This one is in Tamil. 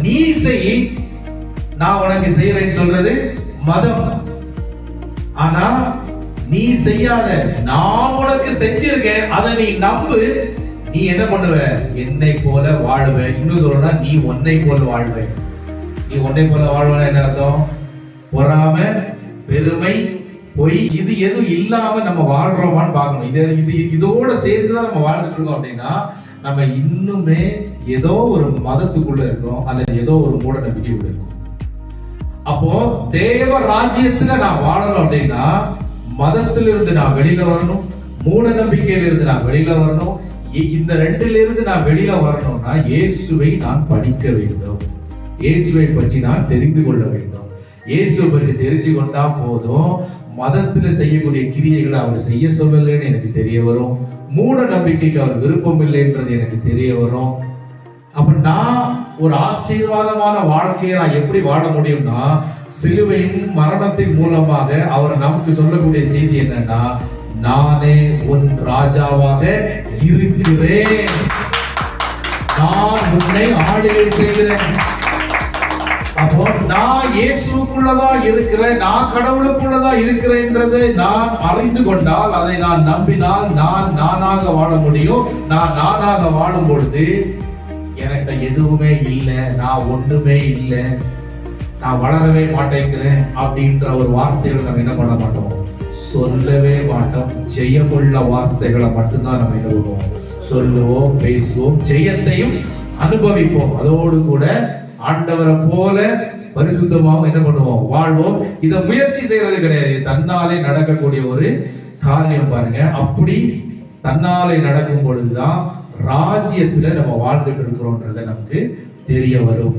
நீ செய், நான் உனக்கு செய்யறேன்னு சொல்றது மதம். ஆனா நீ செய்யாத, நான் உனக்கு செஞ்சிருக்கேன், அதை நீ நம்பு, நீ என்ன பண்ணுவ? என்னை போல வாழுவ. இன்னும் சொல்லணும்னா நீ உன்னை போல வாழ்வ. நீ உன்னை போல வாழ்வன என்ன அர்த்தம்? பொறாமை, பெருமை, பொய், இது எதுவும் இல்லாம நம்ம வாழ்றோமான்னு பார்க்கணும். இதோட சேர்த்துதான் நம்ம வாழ்ந்துட்டு இருக்கோம் அப்படின்னா நம்ம இன்னுமே ஏதோ ஒரு மதத்துக்குள்ள இருக்கோம், அல்லது ஏதோ ஒரு மூட நம்பிக்கைக்குள்ள இருக்கும். அப்போ தேவ ராஜ்யத்துல நான் வாழணும் அப்படின்னா மதத்திலிருந்து நான் வெளியில வரணும், மூட நம்பிக்கையில இருந்து நான் வெளியில வரணும். இந்த ரெண்டுல இருந்து நான் வெளியில வரணும்னா இயேசுவை நான் படிக்க வேண்டும், இயேசுவை பற்றி நான் தெரிந்து கொள்ள வேண்டும். இயேசுவை பற்றி தெரிஞ்சு கொண்டா போதும், மதத்துல செய்யக்கூடிய கிரியைகளை அவர் செய்ய சொல்லலைன்னு எனக்கு தெரிய வரும், மூட நம்பிக்கைக்கு அவர் விருப்பம் இல்லைன்றது எனக்கு தெரிய வரும். அப்ப நான் ஒரு ஆசீர்வாதமான வாழ்க்கையை நான் எப்படி வாழ முடியும்னா, சிலுவையின் மரணத்தின் மூலமாக அவர் நமக்கு சொல்லக்கூடிய செய்தி என்னன்னா, நானே உன் ராஜாவாக இருக்கிறேன், நான் உன்னை ஆளுகை செய்கிறேன். அப்போ நான் இயேசுக்குள்ளதான் இருக்கிறேன், நான் கடவுளுக்குள்ளதான் இருக்கிறேன்றதை நான் அறிந்து கொண்டால், அதை நான் நம்பினால் நான் நானாக வாழ முடியும். நான் நானாக வாழும் பொழுது என்கிட்ட எதுவுமே இல்லை, நான் ஒண்ணுமே இல்லை, நான் வளரவே மாட்டேங்கிறேன் அப்படின்ற ஒரு வார்த்தைகளை நம்ம என்ன பண்ண மாட்டோம், சொல்லவே மாட்டோம். ஜெயமுள்ள வார்த்தைகளை மட்டும்தான் நம்ம என்ன பண்ணுவோம், சொல்லுவோம், பேசுவோம், ஜெயத்தையும் அனுபவிப்போம். அதோடு கூட ஆண்டவரை போல பரிசுத்தமாகவும் என்ன பண்ணுவோம், வாழ்வோம். இதை முயற்சி செய்யறது கிடையாது, தன்னாலே நடக்கக்கூடிய ஒரு காரியம் பாருங்க. அப்படி தன்னாலே நடக்கும் பொழுதுதான் ராஜ்யத்துல நம்ம வாழ்ந்துட்டு இருக்கிறோம்ன்றத நமக்கு தெரிய வரும்.